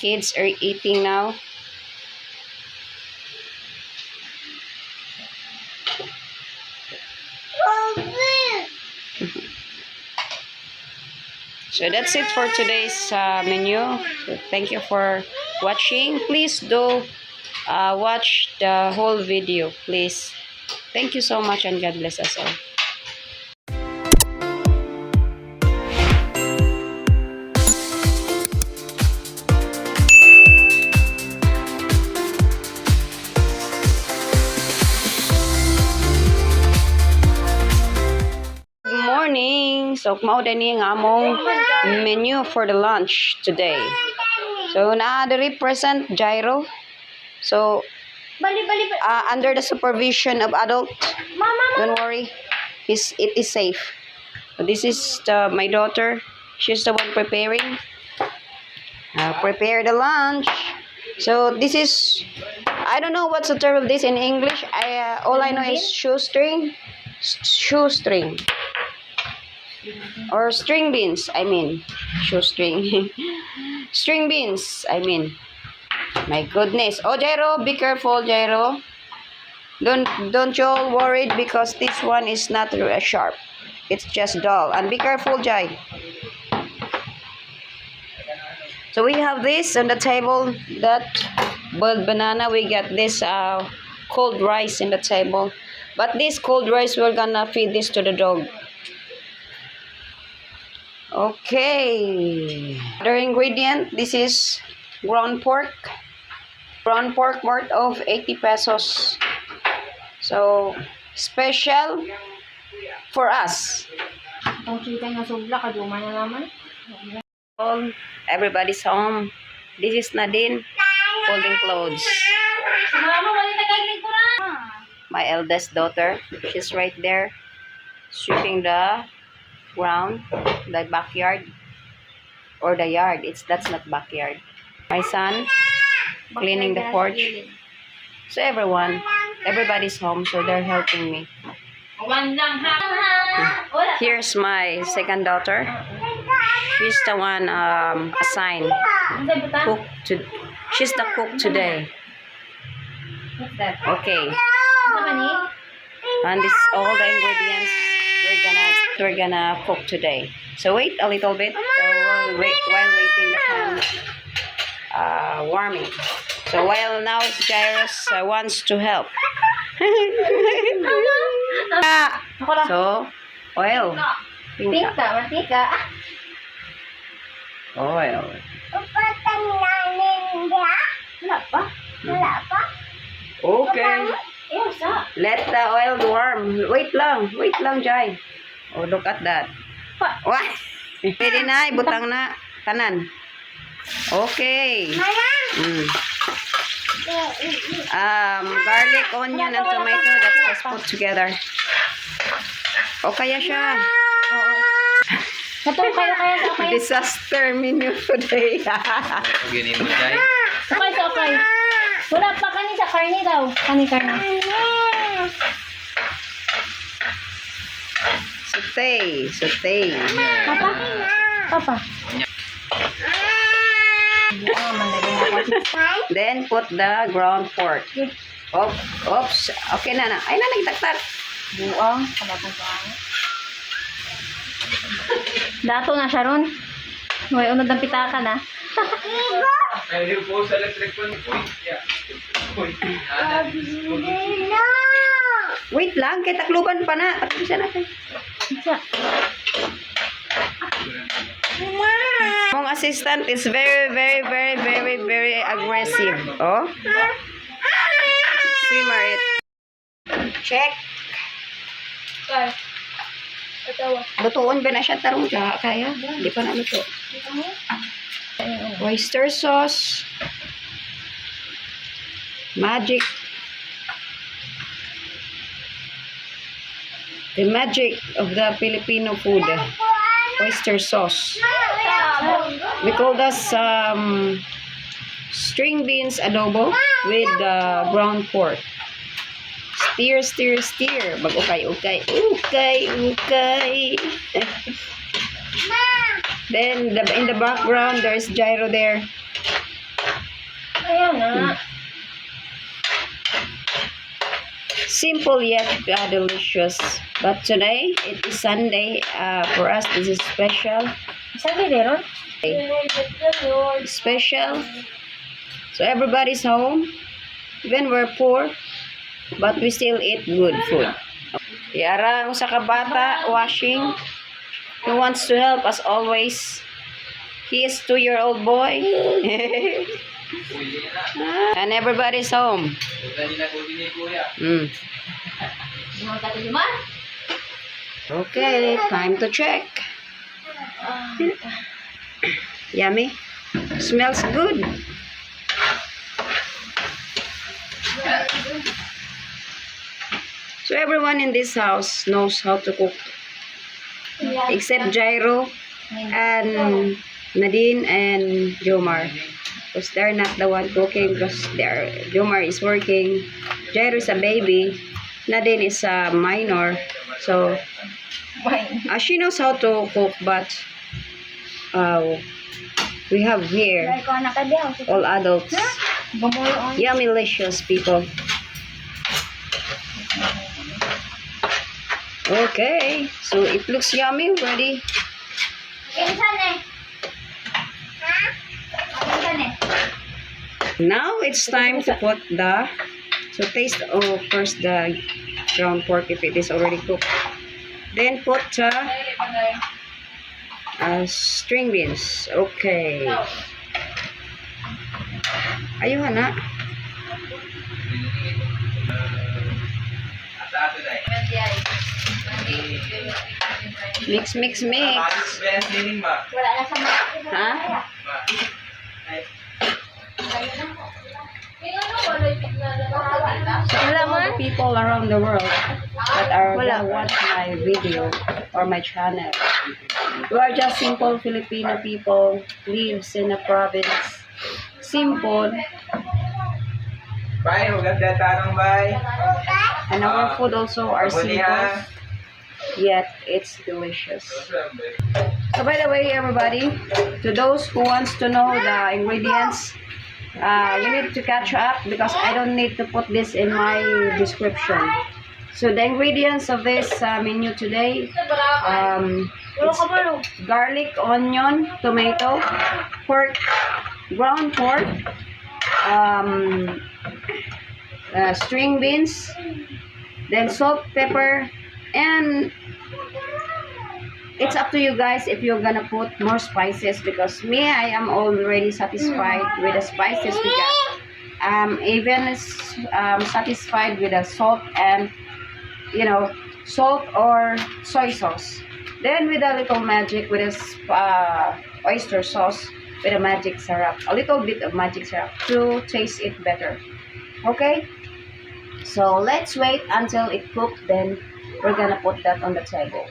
Kids are eating now. So that's it for today's menu. So thank you for watching. Please do watch the whole video, please. Thank you so much and God bless us all. Good morning. So mao din ang among menu for the lunch today. So na the represent Gyro. So under the supervision of adult. Don't worry. It is safe. So this is my daughter. She's the one preparing. Prepare the lunch. So this is, I don't know what's the term of this in English. All I know is shoestring. Shoestring. Or string beans, I mean. Shoestring. String beans, I mean. My goodness. Oh, Gyro, be careful, Gyro. Don't you all worried because this one is not sharp. It's just dull. And be careful, Jai. So we have this on the table. That boiled banana. We got this cold rice in the table. But this cold rice, we're gonna feed this to the dog. Okay. Other ingredient. This is ground pork. Ground pork worth of 80 pesos. So, special for us. Everybody's home. This is Nadine folding clothes. My eldest daughter, she's right there sweeping the ground, the backyard or the yard. That's not backyard. My son cleaning the porch. So everybody's home, so they're helping me. Here's my second daughter. She's the one assigned cook to. She's the cook today. What's that? Okay. And this all the ingredients we're gonna cook today. So wait a little bit. So while waiting the pan warming. So while now Jairus wants to help. So oil. Mantika. Oil. Wala pa? Okay. Let the oil warm. Wait lang, Jai. Oh, look at that. What? Pwede na, ibutang na. Kanan. Okay. Garlic, onion, and tomato. That's just put together. O kaya siya. Katong kayo sa okay. Disaster menu today. Okay. Wala pa kani sa karne daw. Karne. Saute. Papa. Then put the ground pork. Oops. Okay na. Ay na, nagtaktak. Buang. Kabatang ko ang. Dato na siya ron. May unod ng pitaka na. Wait lang, kay takluban pa na. Takluban natin. Mong assistant is very aggressive. Oh. Simmer it. Check. Lutuon ba na siya tarong siya? Kaya? Hindi pa na luto. Oyster sauce. Magic. The magic of the Filipino food. Oyster sauce. We call this string beans adobo with ground pork. Stir. Ukay. Then in the background there's Gyro there Kaya nga. Simple yet delicious. But today, it is Sunday. For us, this is special. Sabi rin. Special. So everybody's home. Even we're poor, but we still eat good food. Yara, ang sa kabata, washing. He wants to help as always. He is 2-year-old boy. And everybody's home. Okay, time to check. Yummy. Smells good. So everyone in this house knows how to cook. Except Jairo and Nadine and Jomar. Because they're not the one cooking because Jomar is working. Jairo is a baby. Nadine is a minor. So she knows how to cook, but we have here all adults. Yummy, delicious people. Okay, so it looks yummy already. Now it's time to put taste first the ground pork if it is already cooked. Then put string beans. Okay. Ayun na. Mix, mix, mix. Ha? Wala man. People around the world that are gonna watch my video or my channel. We are just simple Filipino people, lives in a province. Simple. Bye, maganda tanong, bye. And our food also are simple, yet it's delicious. So by the way, everybody, to those who wants to know the ingredients, you need to catch up because I don't need to put this in my description. So the ingredients of this menu today, it's garlic, onion, tomato, pork, ground pork, string beans, then salt, pepper, and it's up to you guys if you're gonna put more spices because me, I am already satisfied with the spices we got. Even satisfied with the salt and salt or soy sauce. Then with a little magic with a oyster sauce with a magic syrup, a little bit of magic syrup to taste it better. Okay, so let's wait until it cooked, then we're gonna put that on the table.